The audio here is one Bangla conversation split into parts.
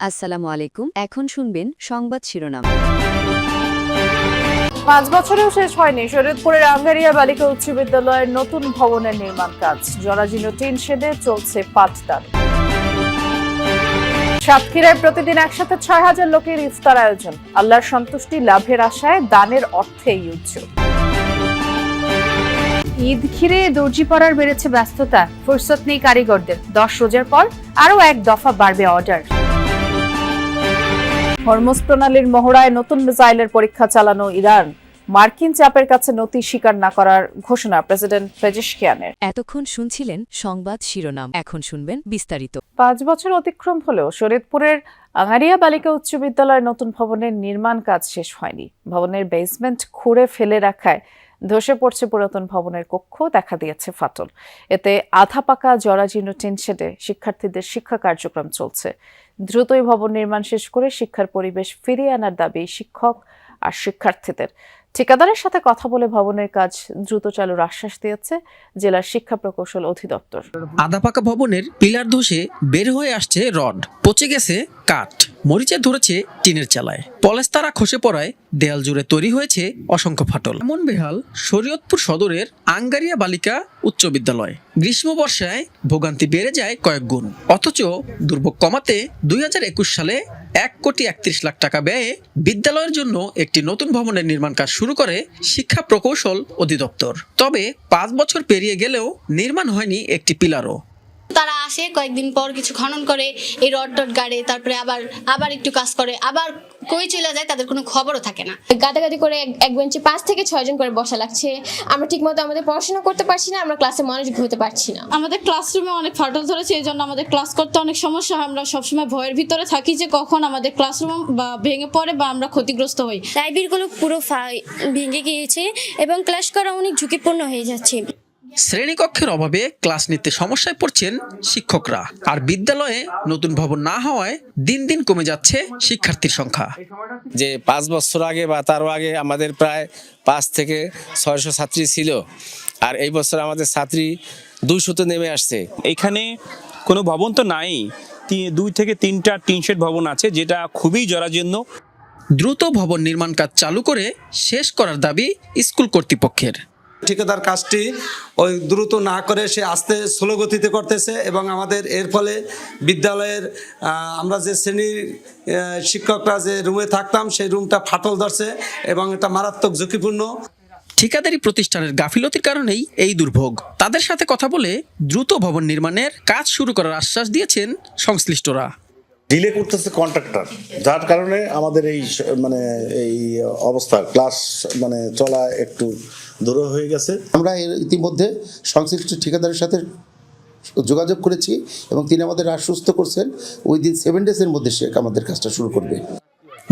আসসালামু আলাইকুম। এখন শুনবেন সংবাদ শিরোনাম। ৫ বছরেও শেষ হয়নি শরীয়তপুরের আঙ্গারিয়া বালিকা উচ্চ বিদ্যালয়ের নতুন ভবনের নির্মাণ কাজ। জরাজীর্ণ টিন শেডে চলছে পাঠদান। সাতক্ষীরায় প্রতিদিন একসাথে ৬,০০০ লোকের ইফতার আয়োজন। আল্লাহর সন্তুষ্টি লাভের আশায় দানের অর্থে এই উৎসব। ঈদ ঘিরে দর্জি পড়ার বেড়েছে ব্যস্ততা, ফুরসত নেই কারিগরদের। ১০ রোজার পর আরও এক দফা বাড়বে অর্ডার। হরমুজ প্রণালীর মহড়ায় নতুন মিসাইলের পরীক্ষা চালানো ইরান। মার্কিন চাপের কাছে নতি স্বীকার না করার ঘোষণা প্রেসিডেন্ট পেজেশকিয়ানের। এতক্ষণ শুনছিলেন সংবাদ শিরোনাম, এখন শুনবেন বিস্তারিত। ৫ বছর অতিক্রম হলেও শরীয়তপুরের আঙ্গারিয়া বালিকা উচ্চ বিদ্যালয়ের নতুন ভবনের নির্মাণ কাজ শেষ হয়নি। ভবনের বেসমেন্ট খুঁড়ে ফেলে রাখায় ধসে পড়ছে পুরাতন ভবনের কক্ষ, দেখা দিয়েছে ফাটল। এতে আধা পাকা জরাজীর্ণ টিন শেডে শিক্ষার্থীদের শিক্ষা কার্যক্রম চলছে। দ্রুতই ভবন নির্মাণ শেষ করে শিক্ষার পরিবেশ ফিরিয়ে আনার দাবি শিক্ষক আর শিক্ষার্থীদের। ঠিকাদারের সাথে কথা বলে ভবনের কাজ দ্রুত চালুর আশ্বাস দিয়েছে জেলার শিক্ষা প্রকৌশল অধিদপ্তর। আধা পাকা ভবনের পিলার ধসে বের হয়ে আসছে রড, পচে গেছে কাঠ, মরিচে ধরেছে টিনের চালায়, পলেস্তারা খসে পড়ায় দেয়াল জুড়ে তৈরি হয়েছে অসংখ্য ফাটল। এমন বেহাল শরীয়তপুর সদরের আঙ্গারিয়া বালিকা উচ্চ বিদ্যালয়। গ্রীষ্ম বর্ষায় ভোগান্তি বেড়ে যায় কয়েক গুণ, অথচ দুর্ভোগ কমাতে ২০২১ সালে ১,৩১,০০,০০০ টাকা ব্যয়ে বিদ্যালয়ের জন্য একটি নতুন ভবনের নির্মাণ কাজ শুরু করে শিক্ষা প্রকৌশল অধিদপ্তর। তবে ৫ বছর পেরিয়ে গেলেও নির্মাণ হয়নি একটি পিলারও। তারা আসে কয়েকদিন পর কিছু খনন করে, এই রড টড গাড়ে, তারপরে আবার একটু কাজ করে, আবার কই চলে যায়, তাদের কোনো খবরও থাকে না। গাদাগাদি করে এক বেঞ্চে ৫ থেকে ৬ জন করে বসা লাগছে। আমরা ঠিকমতো আমাদের পড়াশোনা করতে পারছি না, আমরা ক্লাসে মনোযোগী হতে পারছি না। আমাদের ক্লাসরুমে অনেক ফাটল ধরেছে, এই জন্য আমাদের ক্লাস করতে অনেক সমস্যা হয়। আমরা সবসময় ভয়ের ভিতরে থাকি যে কখন আমাদের ক্লাসরুম বা ভেঙে পড়ে বা আমরা ক্ষতিগ্রস্ত হই। লাইব্রেরিগুলো পুরো ভেঙে গিয়েছে এবং ক্লাস করা অনেক ঝুঁকিপূর্ণ হয়ে যাচ্ছে। শ্রেণীকক্ষের অভাবে ক্লাস নিতে সমস্যায় পড়ছেন শিক্ষকরা, আর বিদ্যালয়ে নতুন ভবন না হওয়ায় দিন দিন কমে যাচ্ছে শিক্ষার্থীর সংখ্যা। যে ৫ বছর আগে বা তারও আগে আমাদের প্রায় ৫ থেকে ৬০০ ছাত্রী ছিল, আর এই বছর আমাদের ছাত্রী ২০০-তে নেমে আসছে। এখানে কোনো ভবন তো নাই, ২ থেকে ৩টা টিন শেড ভবন আছে, যেটা খুবই জরাজীর্ণ। দ্রুত ভবন নির্মাণ কাজ চালু করে শেষ করার দাবি স্কুল কর্তৃপক্ষের। ঠিকাদার কাজটি ওই দ্রুত না করে সে আস্তে স্লো গতিতে করতেছে এবং আমাদের এর ফলে বিদ্যালয়ের আমরা যে শ্রেণীর শিক্ষকরা যে রুমে থাকতাম সেই রুমটা ফাটল ধরছে এবং এটা মারাত্মক ঝুঁকিপূর্ণ। ঠিকাদারি প্রতিষ্ঠানের গাফিলতির কারণেই এই দুর্ভোগ। তাদের সাথে কথা বলে দ্রুত ভবন নির্মাণের কাজ শুরু করার আশ্বাস দিয়েছেন সংশ্লিষ্টরা। ডিলে করতেছে কন্ট্রাক্টর, যার কারণে আমাদের এই অবস্থা ক্লাস চলা একটু দূর হয়ে গেছে। আমরা ইতিমধ্যে সংশ্লিষ্ট ঠিকাদারের সাথে যোগাযোগ করেছি এবং তিনি আমাদের আশ্বস্ত করছেন উইদিন 7 ডেজের মধ্যে সে আমাদের কাজটা শুরু করবে।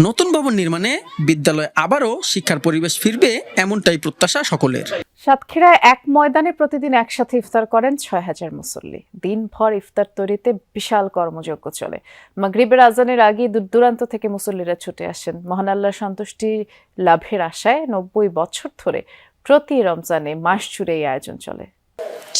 নতুন ভবন নির্মাণে বিদ্যালয়ে আবারও শিক্ষার পরিবেশ ফিরবে, এমনটাই প্রত্যাশা সকলের। সাতক্ষীরায় এক ময়দানে প্রতিদিন একসাথে ইফতার করেন ৬,০০০ মুসল্লি। দিনভর ইফতার তৈরিতে বিশাল কর্মযজ্ঞ চলে। মাগরিবের আজানের আগে দূর দূরান্ত থেকে মুসল্লিরা ছুটে আসেন মহান আল্লাহর সন্তুষ্টি লাভের আশায়। ৯০ বছর ধরে প্রতি রমজানে মাস জুড়ে এই আয়োজন চলে।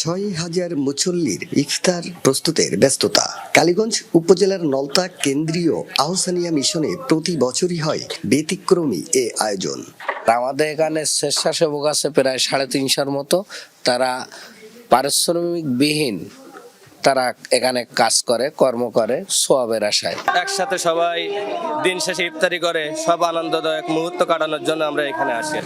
৬,০০০ মুসল্লির ইফতার প্রস্তুতের ব্যস্ততা। কালীগঞ্জ উপজেলার নলতা কেন্দ্রীয় আহসানিয়া মিশনে প্রতি বছরই হয় ব্যতিক্রমী এ আয়োজন। আমাদের এখানে স্বেচ্ছাসেবক আছে প্রায় ৩৫০র মতো, তারা পারিশ্রমিকবিহীন তারা এখানে কাজ করে, কর্ম করে সওয়াবের আশায়। একসাথে সবাই দিন শেষে ইফতারি করে সব আনন্দদায়ক মুহূর্ত কাটানোর জন্য আমরা এখানে আসি।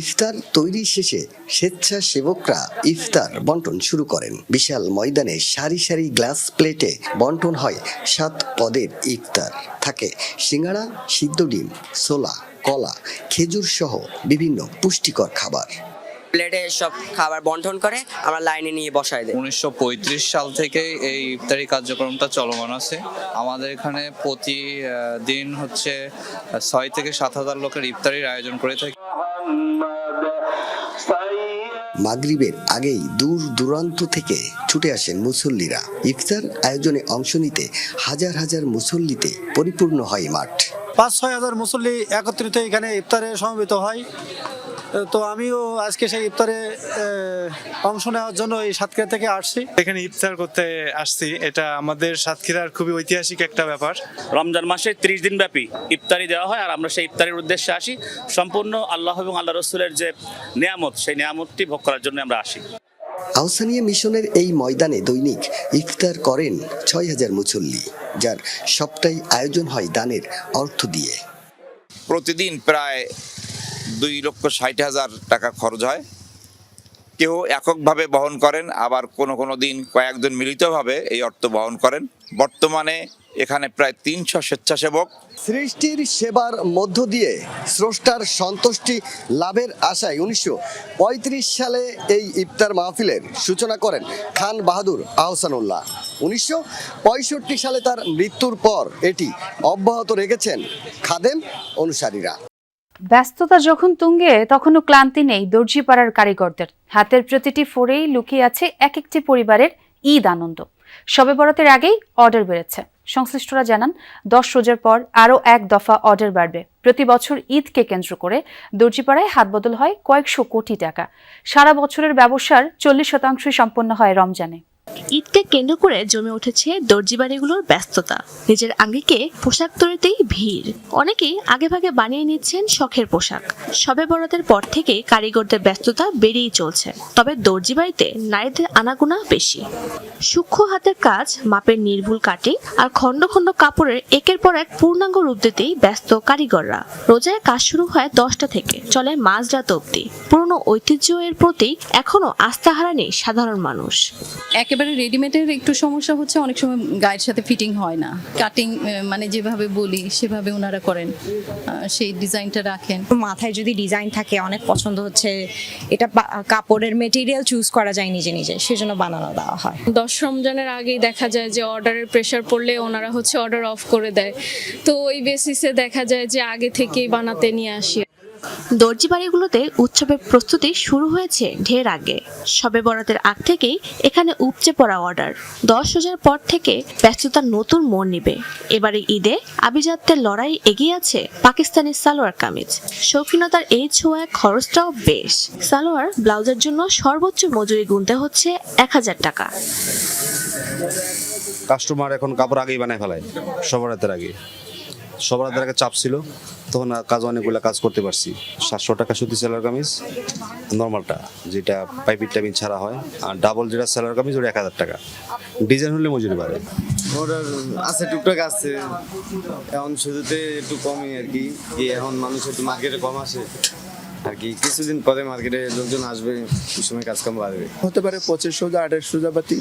ইফতার তৈরি শেষে স্বেচ্ছাসেবকরা ইফতার বন্টন শুরু করেন। বিশাল ময়দানে সারি সারি গ্লাস প্লেটে বন্টন হয় ৭ পদের ইফতার। থাকে সিঙ্গাড়া, সিদ্ধ ডিম, ছোলা, কলা, খেজুর সহ বিভিন্ন পুষ্টিকর খাবার। প্লেটে সব খাবার বন্টন করে আমরা লাইনে নিয়ে বসাই দেয়। ১৯৩৫ সাল থেকে এই ইফতারি কার্যক্রমটা চলমান আছে। আমাদের এখানে প্রতিদিন ৬ থেকে ৭,০০০ লোকের ইফতারির আয়োজন করে থাকে। মাগরিবের আগেই দূর দূরান্ত থেকে ছুটে আসেন মুসল্লিরা। ইফতার আয়োজনে অংশ নিতে হাজার হাজার মুসল্লিতে পরিপূর্ণ হয় মাঠ। ৫-৬ হাজার মুসল্লি একত্রিত এখানে ইফতারে সমবেত হয় তো আমিও আজকে সেই ইফতারে অংশ নেওয়ার জন্য এই সাতক্ষীরা থেকে আসছি। এখানে ইফতার করতে আসছি, এটা আমাদের সাতক্ষীরার খুবই ঐতিহাসিক একটা ব্যাপার। রমজান মাসে 30 দিন ব্যাপী ইফতারি দেওয়া হয়, আর আমরা সেই ইফতারির উদ্দেশ্যে আসি। সম্পূর্ণ আল্লাহ এবং আল্লাহ রসুলের যে নিয়ামত, সেই নিয়ামতটি ভোগ করার জন্য আমরা আসি। আহসানিয়া মিশনের এই ময়দানে দৈনিক ইফতার করেন 6000 মুসল্লি, যার সবটাই আয়োজন হয় দানের অর্থ দিয়ে। প্রতিদিন প্রায় 2,60,000 টাকা খরচ হয়। কেউ এককভাবে বহন করেন, আবার কোনো দিন কয়েকজন মিলিতভাবে এই অর্থ বহন করেন। বর্তমানে এখানে প্রায় 300 স্বেচ্ছাসেবক সৃষ্টির সেবার মধ্য দিয়ে স্রষ্টার সন্তুষ্টি লাভের আশায় 1935 সালে এই ইফতার মাহফিলের সূচনা করেন খান বাহাদুর আহসানুল্লাহ। 1965 সালে তার মৃত্যুর পর এটি অব্যাহত রেখেছেন খাদেম অনুসারীরা। ব্যস্ততা যখন তুঙ্গে তখনও ক্লান্তি নেই দর্জিপাড়ার কারিগরদের। হাতের প্রতিটি ফোরেই লুকিয়ে আছে এক একটি পরিবারের ঈদ আনন্দ। শবে বরাতের আগেই অর্ডার বেড়েছে। সংশ্লিষ্টরা জানান 10 রোজার পর আরও এক দফা অর্ডার বাড়বে। প্রতি বছর ঈদকে কেন্দ্র করে দর্জিপাড়ায় হাতবদল হয় কয়েকশো কোটি টাকা। সারা বছরের ব্যবসার 40% সম্পন্ন হয় রমজানে। ঈদকে কেন্দ্র করে জমে উঠেছে দর্জি বাড়িগুলোর ব্যস্ততা। নিজের আঙ্গিকে পোশাক তৈরিতেই ভিড়। অনেকেই আগেভাগে বানিয়ে নিচ্ছেন শখের পোশাক। শবে বরাতের পর থেকে কারিগরদের ব্যস্ততা বেড়েই চলছে। তবে দর্জি বাড়িতে নারীদের আনাগোনা বেশি। সূক্ষ্ম হাতের কাজ, মাপের নির্ভুল কাটিং আর খণ্ড খণ্ড কাপড়ের একের পর এক পূর্ণাঙ্গ রূপ দিতেই ব্যস্ত কারিগররা। রোজায় কাজ শুরু হয় 10টা থেকে, চলে মাঝরাত অবধি। পুরনো ঐতিহ্য এর প্রতি এখনো আস্থা হারায়নি সাধারণ মানুষ। একেবারে রেডিমেডের একটু সমস্যা হচ্ছে, অনেক সময় গায়ের সাথে ফিটিং হয় না। কাটিং মানে যেভাবে বলি সেভাবে ওনারা করেন, সেই ডিজাইনটা রাখেন। মাথায় যদি ডিজাইন থাকে, অনেক পছন্দ হচ্ছে, এটা কাপড়ের মেটেরিয়াল চুজ করা যায় নিজে নিজে, সেজন্য বানানো দেওয়া হয়। 10 রমজানের আগেই দেখা যায় যে অর্ডারের প্রেশার পড়লে ওনারা অর্ডার অফ করে দেয়। তো ওই বেসিসে দেখা যায় যে আগে থেকেই বানাতে নিয়ে আসি। দর্জি বাড়িগুলোতে উৎসবের প্রস্তুতি শুরু হয়েছে ঢের আগে। শবে বরাতের আগ থেকেই এখানে উপচে পড়া অর্ডার। 10 রোজার পর থেকে ব্যস্ততার নতুন মোড় নিবে। এবারে ঈদে আভিজাত্যের লড়াই এগিয়ে আছে পাকিস্তানি সালোয়ার কামিজ। শৌখিনতার এই ছোঁয়ায় খরচটাও বেশ। সালোয়ার ব্লাউজের জন্য সর্বোচ্চ মজুরি গুনতে হচ্ছে 1000 টাকা। কাস্টমার এখন কাপড় আগেই বানায় ফেলায় সবরাতের আগে। সবরাতের আগে চাপ ছিল, তখন কাজ অনেকগুলো কাজ করতে পারছি। 700 টাকা সুতি সেলার কামিজ নর্মালটা, যেটা পাইপিং টাইপিং ছাড়া হয়, আর ডাবল যেটা সেলার কামিজ ওটা 1000 টাকা। ডিজাইন হলে মজুরি বাড়ে। অর্ডার আছে, টুকটাক আছে, এখন শুরুতে একটু কমই আর কি। এখন মানুষ একটু মার্কেটে কম আসে আর কি। কিছুদিন পরে মার্কেটে লোকজন আসবে, এই সময় কাজ কাম বাড়বে। হতে পারে 25 রোজা 28 রোজা বা